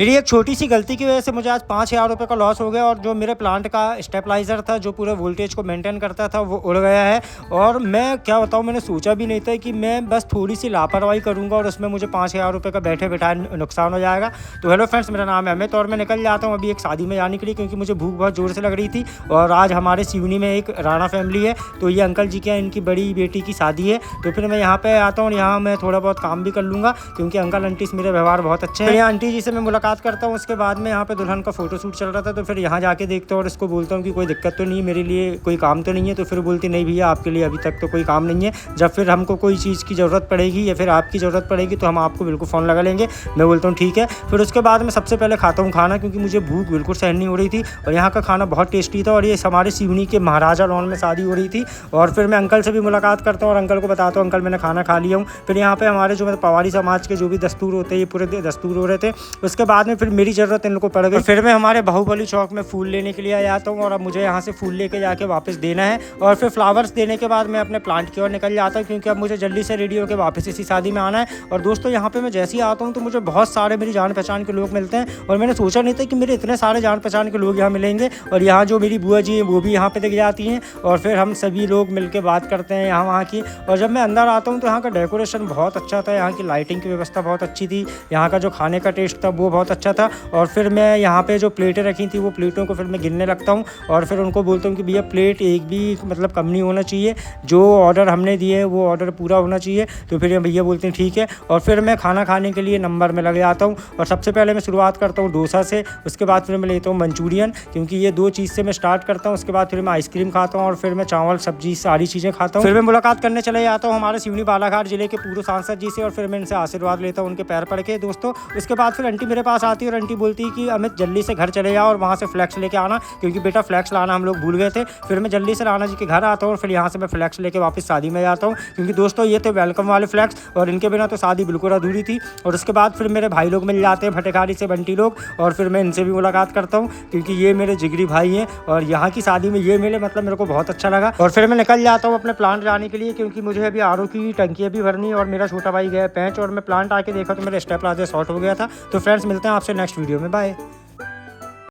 मेरी एक छोटी सी गलती की वजह से मुझे आज 5,000 रुपये का लॉस हो गया और जो मेरे प्लांट का स्टेबलाइज़र था जो पूरे वोल्टेज को मेंटेन करता था वो उड़ गया है। और मैं क्या बताऊँ, मैंने सोचा भी नहीं था कि मैं बस थोड़ी सी लापरवाही करूँगा और उसमें मुझे 5,000 रुपये का बैठे बैठाए नुकसान हो जाएगा। तो हेलो फ्रेंड्स, मेरा नाम है अमित और मैं निकल जाता हूँ अभी एक शादी में जाने के लिए, क्योंकि मुझे भूख बहुत ज़ोर से लग रही थी। और आज हमारे सिवनी में एक राणा फैमिली है, तो ये अंकल जी के इनकी बड़ी बेटी की शादी है। तो फिर मैं यहाँ पे आता हूँ और यहाँ मैं थोड़ा बहुत काम भी कर लूँगा, क्योंकि अंकल आंटी से मेरे व्यवहार बहुत अच्छे हैं। यहाँ आंटी जी से मैं मुलाकात करता हूँ, उसके बाद में यहाँ पे दुल्हन का फोटोशूट चल रहा था। तो फिर यहाँ जाके देखता हूँ और इसको बोलता हूँ कि कोई दिक्कत तो नहीं, मेरे लिए कोई काम तो नहीं है। तो फिर बोलती नहीं भैया, आपके लिए अभी तक तो कोई काम नहीं है, जब फिर हमको कोई चीज़ की ज़रूरत पड़ेगी या फिर आपकी ज़रूरत पड़ेगी तो हम आपको बिल्कुल फ़ोन लगा लेंगे। मैं बोलता हूँ ठीक है। फिर उसके बाद मैं सबसे पहले खाता हूँ खाना, क्योंकि मुझे भूख बिल्कुल सहन नहीं हो रही थी और यहाँ का खाना बहुत टेस्टी था। और ये हमारे सिवनी के महाराजा लॉन में शादी हो रही थी। और फिर मैं अंकल से भी मुलाकात करता हूँ और अंकल को बताता हूँ अंकल मैंने खाना खा लिया हूँ। फिर यहाँ पे हमारे जो पवारी समाज के जो भी दस्तूर होते हैं ये पूरे दस्तूर हो रहे थे। उसके बाद में फिर मेरी ज़रूरत इन लोगों को पड़ गई। फिर मैं हमारे बाहुबली चौक में फूल लेने के लिए आ जाता हूँ और अब मुझे यहाँ से फूल लेके जाके वापस देना है। और फिर फ्लावर्स देने के बाद मैं अपने प्लांट की ओर निकल जाता हूँ, क्योंकि अब मुझे जल्दी से रेडी होकर वापस इसी शादी में आना है। और दोस्तों, यहाँ पे मैं जैसे ही आता हूँ तो मुझे बहुत सारे मेरी जान पहचान के लोग मिलते हैं और मैंने सोचा नहीं था कि मेरे इतने सारे जान पहचान के लोग यहाँ मिलेंगे। और यहाँ जो मेरी बुआ जी हैं वो भी यहाँ पे दिख जाती हैं और फिर हम सभी लोग मिलकर बात करते हैं यहाँ वहाँ की। और जब मैं अंदर आता हूँ तो यहाँ का डेकोरेशन बहुत अच्छा था, यहाँ की लाइटिंग की व्यवस्था बहुत अच्छी थी, यहाँ का जो खाने का टेस्ट था वो बहुत अच्छा था। और फिर मैं यहाँ पे जो प्लेटें रखी थी वो प्लेटों को फिर मैं गिनने लगता हूँ और फिर उनको बोलता हूँ कि भैया प्लेट एक भी मतलब कम नहीं होना चाहिए, जो ऑर्डर हमने दिए है वो ऑर्डर पूरा होना चाहिए। तो फिर भैया बोलते हैं ठीक है। और फिर मैं खाना खाने के लिए नंबर में लग जाता हूँ और सबसे पहले मैं शुरुआत करता हूँ डोसा से, उसके बाद फिर मैं लेता हूँ मंचूरियन, क्योंकि ये दो चीज़ से मैं स्टार्ट करता हूँ। उसके बाद फिर मैं आइसक्रीम खाता हूँ और फिर मैं चावल सब्जी सारी चीज़ें खाता हूँ। फिर मैं मुलाकात करने चले जाता हूँ हमारे सिवनी बालाघाट जिले के पूर्व सांसद जी से और फिर मैं इनसे आशीर्वाद लेता हूँ उनके पैर पड़ के दोस्तों। उसके बाद फिर आंटी मेरे पास आती है और आंटी बोलती है कि अमित जल्दी से घर चले जाओ और वहाँ से फ्लैक्स लेके आना, क्योंकि बेटा फ्लैक्स लाना हम लोग भूल गए थे। फिर मैं जल्दी से राणा जी के घर आता हूँ और फिर यहाँ से मैं फ्लैक्स लेके वापस शादी में जाता हूँ, क्योंकि दोस्तों ये थे वेलकम वाले फ्लैक्स और इनके बिना तो शादी बिल्कुल अधूरी थी। और उसके बाद फिर मेरे भाई लोग मिल जाते हैं भटेखारी से बंटी लोग, और फिर मैं इनसे भी मुलाकात करता हूँ, क्योंकि ये मेरे जिगरी भाई हैं और यहाँ की शादी में ये मिले मतलब मेरे को बहुत अच्छा लगा। और फिर मैं निकल जाता हूँ अपने प्लांट जाने के लिए, क्योंकि मुझे अभी आरओ की टंकी भी भरनी और मेरा छोटा भाई गया पैंच और मैं प्लांट आके देखा तो मेरा स्टेबलाइजर शॉर्ट हो गया था। तो फ्रेंड्स, मिलते हैं आपसे नेक्स्ट वीडियो में, बाय।